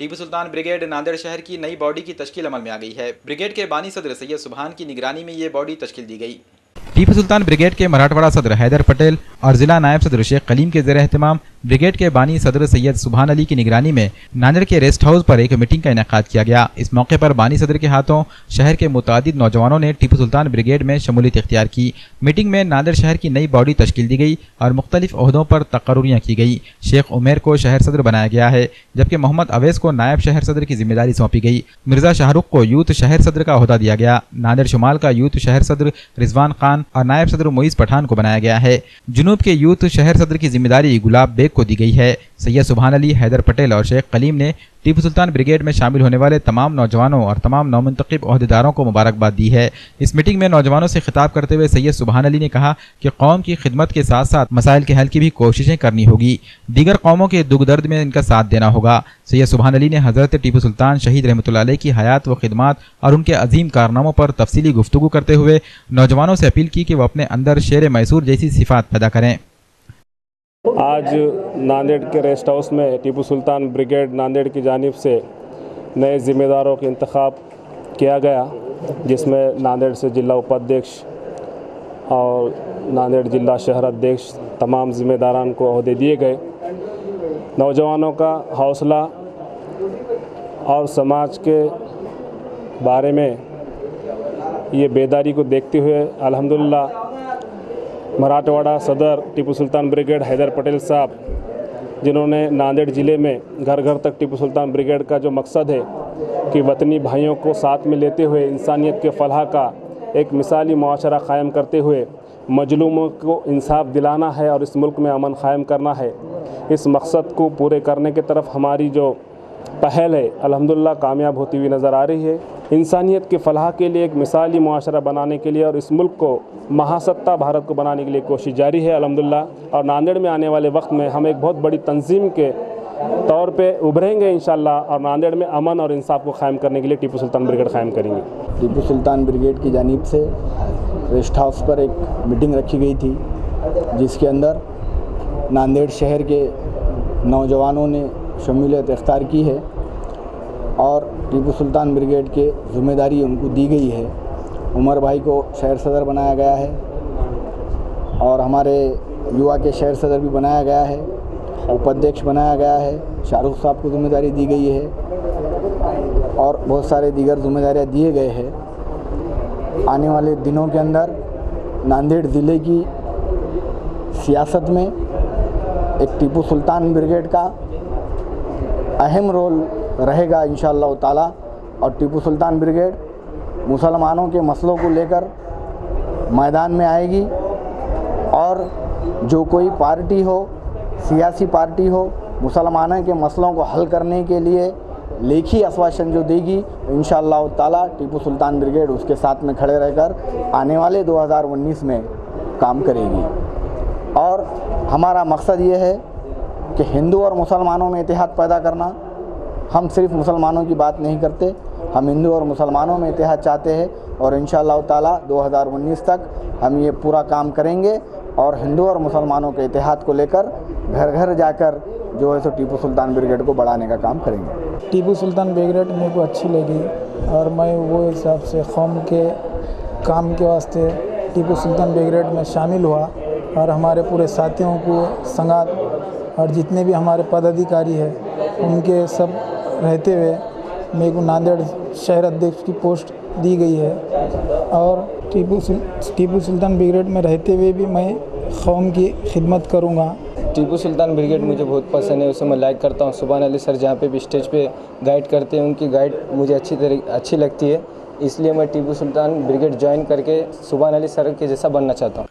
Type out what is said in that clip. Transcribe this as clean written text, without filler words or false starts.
Tipu Sultan brigade Nanded शहर की नई बॉडी की तश्कील अमल में आ गई है। ब्रिगेड के बानी सदर सैयद सुभान की निगरानी में ये बॉडी तश्कील दी गई। टीपू सुल्तान ब्रिगेड के मराठवाड़ा सदर हैदर पटेल और जिला नायब सदर शेख कलीम के ज़ेर एहतमाम ब्रिगेड के बानी सदर सैयद सुभान अली की निगरानी में नांदेड़ के रेस्ट हाउस पर एक मीटिंग का इनेकाद किया गया। इस मौके पर बानी सदर के हाथों शहर के मुतादिद नौजवानों ने टीपू सुल्तान ब्रिगेड में शमूलियत इख्तियार की। मीटिंग में नांदेड़ शहर की नई बॉडी तश्कील दी गई और मुख्तलिफ ओहदों पर तकर्रुरियाँ की गई। शेख उमेर को शहर सदर बनाया गया है, जबकि मोहम्मद अवैस को नायब शहर सदर की जिम्मेदारी सौंपी गई। मिर्जा शाहरुख को यूथ शहर सदर का ओहदा दिया गया। नांदेड़ शुमाल का यूथ शहर सदर रिजवान खान और नायब सदर मोइज पठान को बनाया गया है। जुनूब के यूथ शहर सदर की जिम्मेदारी गुलाब बेग को दी गई है। सैयद सुभान अली, हैदर पटेल और शेख कलीम ने टीपू सुल्तान ब्रिगेड में शामिल होने वाले तमाम नौजवानों और तमाम नौमुंतखब ओहदेदारों को मुबारकबाद दी है। इस मीटिंग में नौजवानों से खिताब करते हुए सैयद सुभान अली ने कहा कि कौम की खिदमत के साथ साथ मसाइल के हल की भी कोशिशें करनी होगी, दीगर कौमों के दुख दर्द में इनका साथ देना होगा। सैयद सुभान अली ने हजरत टीपू सुल्तान शहीद रहमतुल्लाह अलैह की हयात व खिदमत और उनके अजीम कारनामों पर तफसीली गुफ्तगू करते हुए नौजवानों से अपील की कि वह अपने अंदर शेर मैसूर जैसी सिफात पैदा करें। आज नांदेड़ के रेस्ट हाउस में टीपू सुल्तान ब्रिगेड नांदेड़ की जानिब से नए ज़िम्मेदारों का इंतखाब किया गया, जिसमें नांदेड़ से जिला उपाध्यक्ष और नांदेड़ जिला शहर अध्यक्ष तमाम ज़िम्मेदारान को ओहदे दिए गए। नौजवानों का हौसला और समाज के बारे में ये बेदारी को देखते हुए अल्हम्दुलिल्लाह मराठवाड़ा सदर टीपू सुल्तान ब्रिगेड हैदर पटेल साहब, जिन्होंने नांदेड़ ज़िले में घर घर तक टीपू सुल्तान ब्रिगेड का जो मकसद है कि वतनी भाइयों को साथ में लेते हुए इंसानियत के फलाह का एक मिसाली मुआशरा क़ायम करते हुए मजलूमों को इंसाफ दिलाना है और इस मुल्क में अमन क़ायम करना है। इस मकसद को पूरे करने की तरफ हमारी जो पहल है अल्हम्दुलिल्लाह कामयाब होती हुई नज़र आ रही है। इंसानियत के फलाह के लिए एक मिसाली मुआशरा बनाने के लिए और इस मुल्क को महासत्ता भारत को बनाने के लिए कोशिश जारी है अल्हम्दुलिल्लाह। और नांदेड़ में आने वाले वक्त में हम एक बहुत बड़ी तंजीम के तौर पे उभरेंगे इंशाअल्लाह और नांदेड़ में अमन और इंसाफ को क़ायम करने के लिए टीपू सुल्तान ब्रिगेड क़ायम करेंगे। टीपू सुल्तान ब्रिगेड की जानिब से रेस्ट हाउस पर एक मीटिंग रखी गई थी, जिसके अंदर नांदेड़ शहर के नौजवानों ने शमूलियत इख्तियार की है और टीपू सुल्तान ब्रिगेड के ज़िम्मेदारी उनको दी गई है। उमर भाई को शहर सदर बनाया गया है और हमारे युवा के शहर सदर भी बनाया गया है, उपाध्यक्ष बनाया गया है, शाहरुख साहब को ज़िम्मेदारी दी गई है और बहुत सारे दीगर ज़िम्मेदारियाँ दिए गए हैं। आने वाले दिनों के अंदर नांदेड़ ज़िले की सियासत में एक टीपू सुल्तान ब्रिगेड का अहम रोल रहेगा इंशाअल्लाह ताला और टीपू सुल्तान ब्रिगेड मुसलमानों के मसलों को लेकर मैदान में आएगी और जो कोई पार्टी हो, सियासी पार्टी हो, मुसलमानों के मसलों को हल करने के लिए लेखी आश्वासन जो देगी इंशाअल्लाह ताला टीपू सुल्तान ब्रिगेड उसके साथ में खड़े रहकर आने वाले 2019 में काम करेगी। और हमारा मकसद ये है कि हिंदू और मुसलमानों में इत्तेहाद पैदा करना। हम सिर्फ मुसलमानों की बात नहीं करते, हम हिंदू और मुसलमानों में इत्तेहाद चाहते हैं और इंशाअल्लाह ताला 2019 तक हम ये पूरा काम करेंगे और हिंदू और मुसलमानों के इत्तेहाद को लेकर घर घर जाकर जो है सो टीपू सुल्तान ब्रिगेड को बढ़ाने का काम करेंगे। टीपू सुल्तान ब्रिगेड मेरे को अच्छी लगी और मैं वो हिसाब से कौम के काम के वास्ते टीपू सुल्तान ब्रिगेड में शामिल हुआ और हमारे पूरे साथियों को संगात और जितने भी हमारे पदाधिकारी हैं उनके सब रहते हुए मेरे को नांदेड़ शहर अध्यक्ष की पोस्ट दी गई है और टीपू सुल्तान ब्रिगेड में रहते हुए भी मैं कौम की खिदमत करूँगा। टीपू सुल्तान ब्रिगेड मुझे बहुत पसंद है, उसे मैं लाइक करता हूँ। सुभान अली सर जहाँ पे भी स्टेज पे गाइड करते हैं उनकी गाइड मुझे अच्छी लगती है, इसलिए मैं टीपू सुल्तान ब्रिगेड ज्वाइन करके सुभान अली सर के जैसा बनना चाहता हूँ।